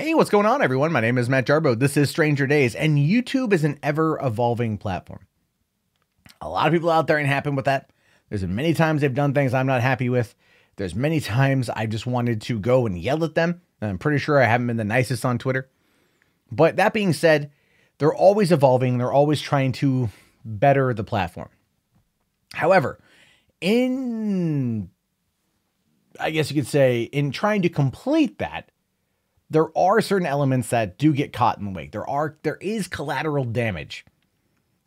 Hey, what's going on, everyone? My name is Matt Jarbo. This is Stranger Days, and YouTube is an ever-evolving platform. A lot of people out there ain't happy with that. There's been many times they've done things I'm not happy with. There's many times I just wanted to go and yell at them, and I'm pretty sure I haven't been the nicest on Twitter. But that being said, they're always evolving. They're always trying to better the platform. However, I guess you could say, in trying to complete that, there are certain elements that do get caught in the wake. There is collateral damage.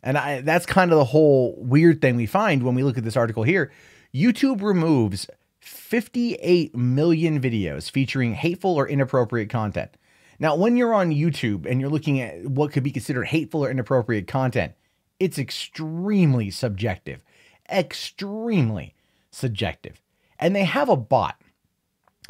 And that's kind of the whole weird thing we find when we look at this article here. YouTube removes 58 million videos featuring hateful or inappropriate content. Now, when you're on YouTube and you're looking at what could be considered hateful or inappropriate content, it's extremely subjective. Extremely subjective. And they have a bot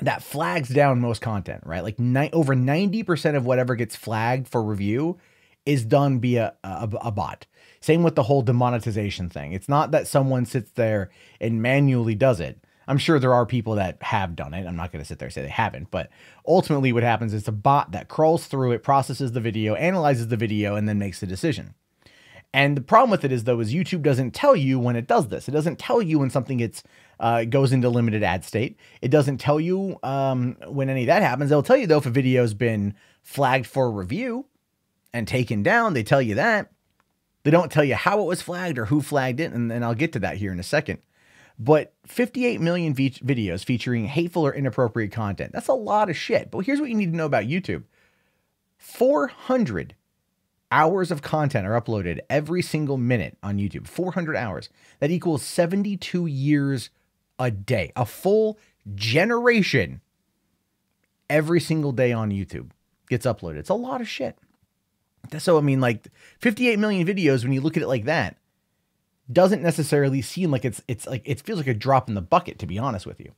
that flags down most content, right? Like over 90% of whatever gets flagged for review is done via a bot. Same with the whole demonetization thing. It's not that someone sits there and manually does it. I'm sure there are people that have done it. I'm not going to sit there and say they haven't, but ultimately what happens is a bot that crawls through it, processes the video, analyzes the video, and then makes the decision. And the problem with it is, though, is YouTube doesn't tell you when it does this. It doesn't tell you when something goes into limited ad state. It doesn't tell you when any of that happens. They'll tell you, though, if a video's been flagged for review and taken down. They tell you that. They don't tell you how it was flagged or who flagged it, and I'll get to that here in a second. But 58 million videos featuring hateful or inappropriate content. That's a lot of shit. But here's what you need to know about YouTube. 400 hours of content are uploaded every single minute on YouTube. 400 hours. That equals 72 years a day. A full generation every single day on YouTube gets uploaded. It's a lot of shit. So, I mean, like 58 million videos, when you look at it like that, doesn't necessarily seem like it feels like a drop in the bucket, to be honest with you.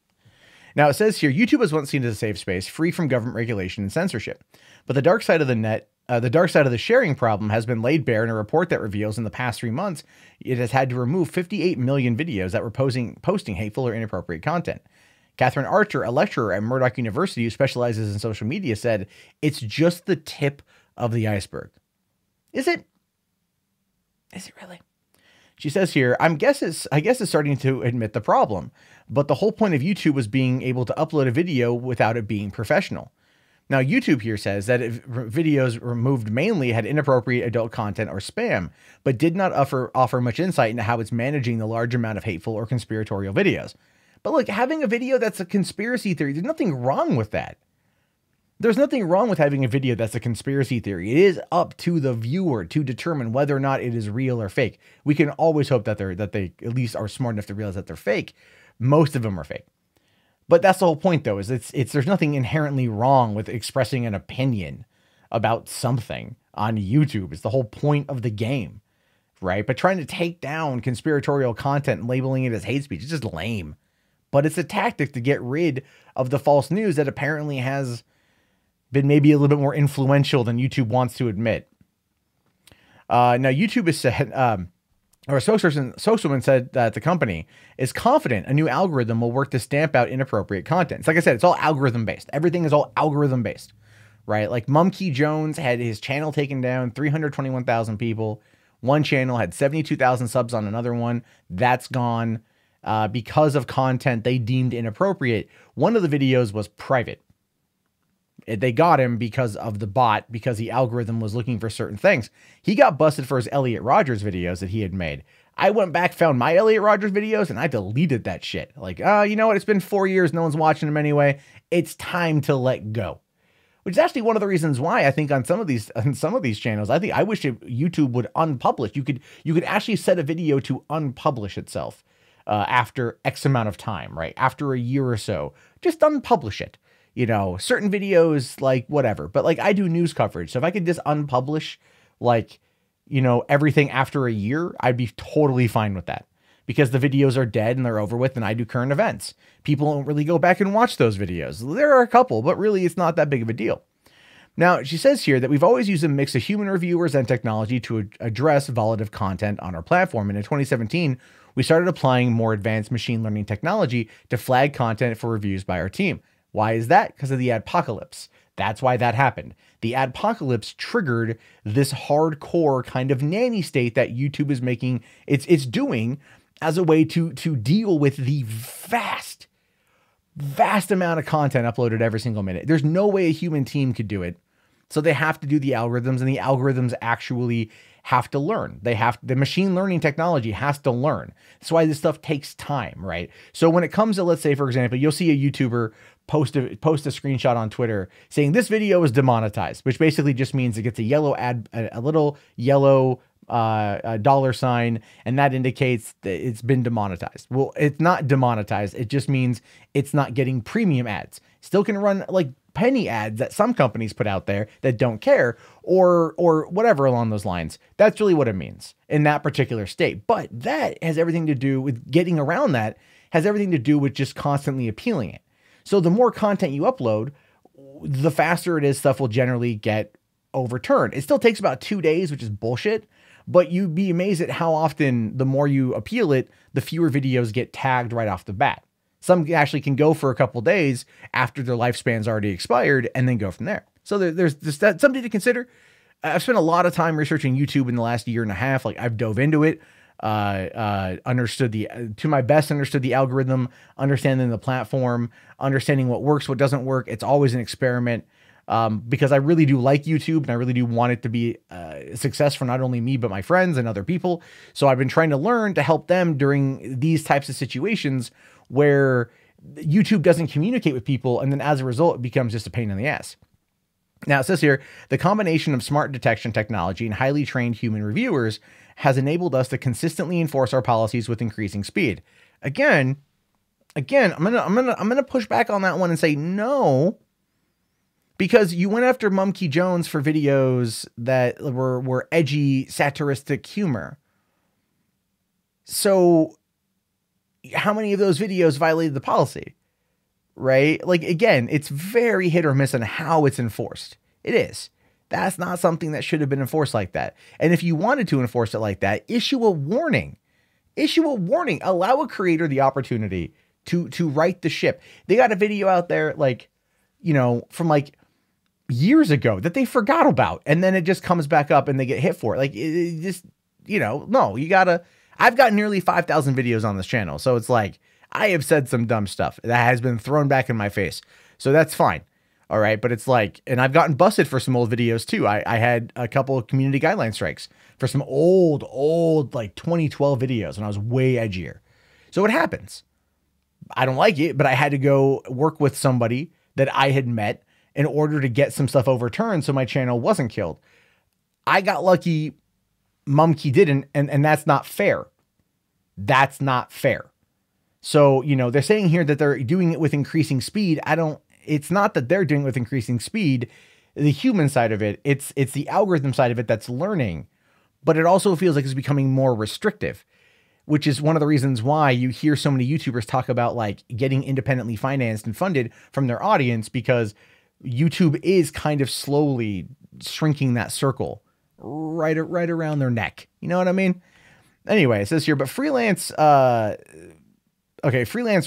Now, it says here, YouTube was once seen as a safe space, free from government regulation and censorship. But the dark side of the net, the dark side of the sharing problem has been laid bare in a report that reveals in the past 3 months, it has had to remove 58 million videos that were posting hateful or inappropriate content. Catherine Archer, a lecturer at Murdoch University who specializes in social media, said, "It's just the tip of the iceberg." Is it? Is it really? She says here, I guess it's starting to admit the problem, but the whole point of YouTube was being able to upload a video without it being professional. Now, YouTube here says that if videos removed mainly had inappropriate adult content or spam, but did not offer much insight into how it's managing the large amount of hateful or conspiratorial videos. But look, having a video that's a conspiracy theory, there's nothing wrong with that. There's nothing wrong with having a video that's a conspiracy theory. It is up to the viewer to determine whether or not it is real or fake. We can always hope that they at least are smart enough to realize that they're fake. Most of them are fake. But that's the whole point, though, is there's nothing inherently wrong with expressing an opinion about something on YouTube. It's the whole point of the game, right? But trying to take down conspiratorial content and labeling it as hate speech is just lame. But it's a tactic to get rid of the false news that apparently has been maybe a little bit more influential than YouTube wants to admit. Now, YouTube has said, or a spokeswoman said that the company is confident a new algorithm will work to stamp out inappropriate content. It's like I said, it's all algorithm based. Everything is all algorithm based, right? Like Mumkey Jones had his channel taken down, 321,000 people. One channel had 72,000 subs on another one. That's gone because of content they deemed inappropriate. One of the videos was private. They got him because of the bot, because the algorithm was looking for certain things. He got busted for his Elliot Rodgers videos that he had made. I went back, found my Elliot Rodgers videos, and I deleted that shit. Like, you know what? It's been 4 years. No one's watching them anyway. It's time to let go. Which is actually one of the reasons why I think on some of these channels, I wish YouTube would unpublish. You could actually set a video to unpublish itself after X amount of time, right? After a year or so, just unpublish it. You know, certain videos, like whatever, but like I do news coverage. So if I could just unpublish, like, you know, everything after a year, I'd be totally fine with that because the videos are dead and they're over with and I do current events. People don't really go back and watch those videos. There are a couple, but really it's not that big of a deal. Now, she says here that we've always used a mix of human reviewers and technology to address volatile content on our platform. And in 2017, we started applying more advanced machine learning technology to flag content for reviews by our team. Why is that? Because of the adpocalypse. That's why that happened. The adpocalypse triggered this hardcore kind of nanny state that YouTube is making, it's doing as a way to deal with the vast amount of content uploaded every single minute. There's no way a human team could do it. So they have to do the algorithms, and the algorithms actually have to learn. The machine learning technology has to learn. That's why this stuff takes time, right? So when it comes to, let's say, for example, you'll see a YouTuber post a screenshot on Twitter saying this video is demonetized, which basically just means it gets a yellow a little yellow dollar sign, and that indicates that it's been demonetized. Well, it's not demonetized. It just means it's not getting premium ads. Still can run like penny ads that some companies put out there that don't care, or whatever along those lines. That's really what it means in that particular state. But that has everything to do with getting around that, has everything to do with just constantly appealing it. So the more content you upload, the faster it is stuff will generally get overturned. It still takes about 2 days, which is bullshit, but you'd be amazed at how often the more you appeal it, the fewer videos get tagged right off the bat. Some actually can go for a couple days after their lifespan's already expired and then go from there. So there's that's something to consider. I've spent a lot of time researching YouTube in the last year and a half. Like I've dove into it, understood to my best, understood the algorithm, understanding the platform, understanding what works, what doesn't work. It's always an experiment. Because I really do like YouTube and I really do want it to be a success for not only me, but my friends and other people. So I've been trying to learn to help them during these types of situations where YouTube doesn't communicate with people. And then as a result, it becomes just a pain in the ass. Now it says here, the combination of smart detection technology and highly trained human reviewers has enabled us to consistently enforce our policies with increasing speed. Again, I'm gonna push back on that one and say no. Because you went after Mumkey Jones for videos that were edgy, satiristic humor. So how many of those videos violated the policy, right? Like, again, it's very hit or miss on how it's enforced. It is. That's not something that should have been enforced like that. And if you wanted to enforce it like that, issue a warning. Issue a warning. Allow a creator the opportunity to right the ship. They got a video out there, like, you know, from like years ago that they forgot about, and then it just comes back up and they get hit for it. Like it just, you know, no, you gotta, I've got nearly 5,000 videos on this channel. So it's like, I have said some dumb stuff that has been thrown back in my face. So that's fine. All right. But it's like, and I've gotten busted for some old videos too. I had a couple of community guideline strikes for some old, like 2012 videos when I was way edgier. So it happens. I don't like it, but I had to go work with somebody that I had met in order to get some stuff overturned so my channel wasn't killed. I got lucky, Mumkey didn't, and that's not fair. That's not fair. So, you know, they're saying here that they're doing it with increasing speed. It's not that they're doing it with increasing speed, the human side of it, it's the algorithm side of it that's learning, but it also feels like it's becoming more restrictive, which is one of the reasons why you hear so many YouTubers talk about like getting independently financed and funded from their audience, because YouTube is kind of slowly shrinking that circle right around their neck. You know what I mean? Anyway, it says here, but freelance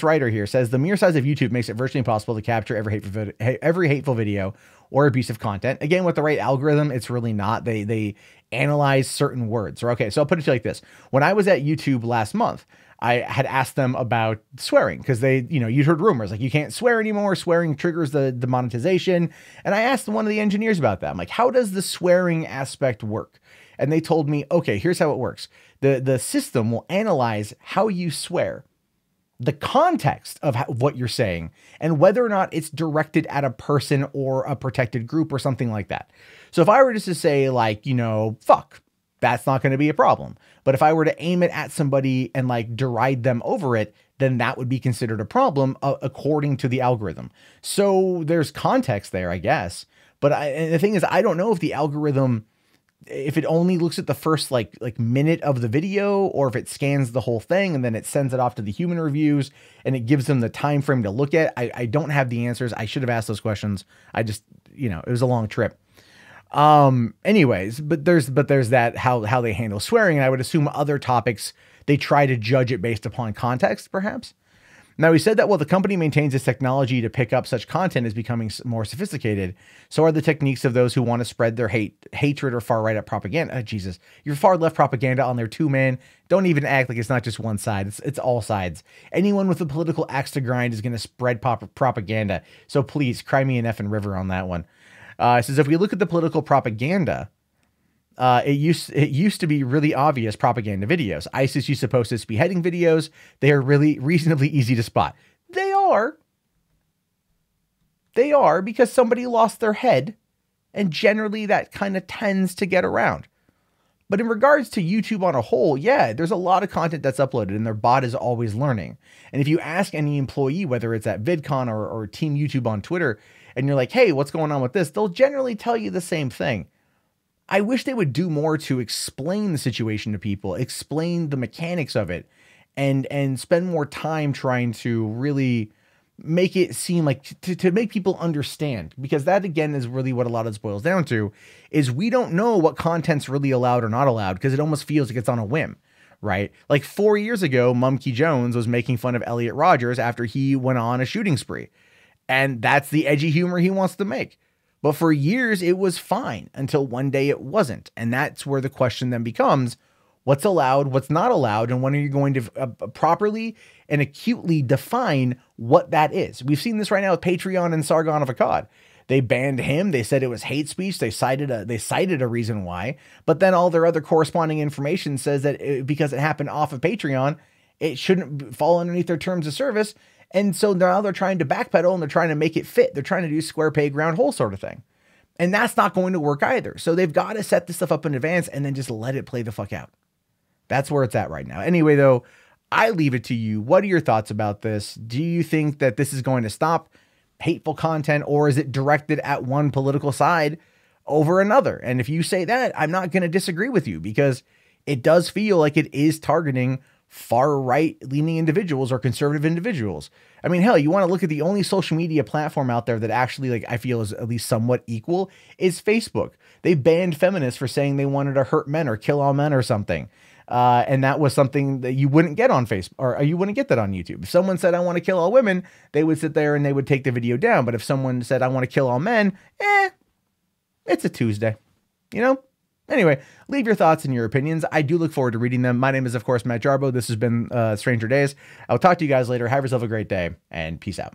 writer here says the mere size of YouTube makes it virtually impossible to capture every hateful video or abusive content. Again, with the right algorithm, it's really not. They analyze certain words. Or okay, so I'll put it to you like this. When I was at YouTube last month, I had asked them about swearing because they, you know, you'd heard rumors like you can't swear anymore. Swearing triggers the demonetization. And I asked one of the engineers about that. I'm like, how does the swearing aspect work? And they told me, okay, here's how it works. The system will analyze how you swear, the context of what you're saying, and whether or not it's directed at a person or a protected group or something like that. So if I were just to say like, you know, fuck, that's not going to be a problem. But if I were to aim it at somebody and like deride them over it, then that would be considered a problem according to the algorithm. So there's context there, I guess. But and the thing is, I don't know if the algorithm, if it only looks at the first like minute of the video, or if it scans the whole thing and then it sends it off to the human reviews and it gives them the time frame to look at. I don't have the answers. I should have asked those questions. I just, you know, it was a long trip. Anyways, but there's that, how they handle swearing. And I would assume other topics, they try to judge it based upon context, perhaps. Now, he said that while the company maintains its technology to pick up such content is becoming more sophisticated, so are the techniques of those who want to spread their hatred, or far right propaganda. Oh, Jesus, your far left propaganda on there too, man. Don't even act like it's not just one side. It's all sides. Anyone with a political axe to grind is going to spread propaganda. So please, cry me an effing river on that one. It says, if we look at the political propaganda, it used to be really obvious propaganda videos. ISIS used to post its beheading videos. They are really reasonably easy to spot. They are because somebody lost their head, and generally that kind of tends to get around. But in regards to YouTube on a whole, yeah, there's a lot of content that's uploaded, and their bot is always learning. And if you ask any employee, whether it's at VidCon or Team YouTube on Twitter, and you're like, hey, what's going on with this? They'll generally tell you the same thing. I wish they would do more to explain the situation to people, explain the mechanics of it, and spend more time trying to really make it seem like to make people understand, because that again is really what a lot of this boils down to, is we don't know what content's really allowed or not allowed, because it almost feels like it's on a whim, right? Like 4 years ago, Mumkey Jones was making fun of Elliot Rodgers after he went on a shooting spree, and that's the edgy humor he wants to make. But for years, it was fine until one day it wasn't. And that's where the question then becomes, what's allowed, what's not allowed, and when are you going to properly and acutely define what that is? We've seen this right now with Patreon and Sargon of Akkad. They banned him. They said it was hate speech. They cited a reason why. But then all their other corresponding information says that because it happened off of Patreon, it shouldn't fall underneath their terms of service. And so now they're trying to backpedal, and they're trying to make it fit. They're trying to do square peg, round hole sort of thing. And that's not going to work either. So they've got to set this stuff up in advance and then just let it play the fuck out. That's where it's at right now. Anyway, though, I leave it to you. What are your thoughts about this? Do you think that this is going to stop hateful content, or is it directed at one political side over another? And if you say that, I'm not going to disagree with you, because it does feel like it is targeting far right leaning individuals or conservative individuals. I mean, hell, you want to look at the only social media platform out there that actually, like, I feel is at least somewhat equal is Facebook. They banned feminists for saying they wanted to hurt men or kill all men or something. And that was something that you wouldn't get on Facebook, or you wouldn't get that on YouTube. If someone said, I want to kill all women, they would sit there and they would take the video down. But if someone said, I want to kill all men, it's a Tuesday, you know? Anyway, leave your thoughts and your opinions. I do look forward to reading them. My name is, of course, Matt Jarbo. This has been Stranger Days. I'll talk to you guys later. Have yourself a great day, and peace out.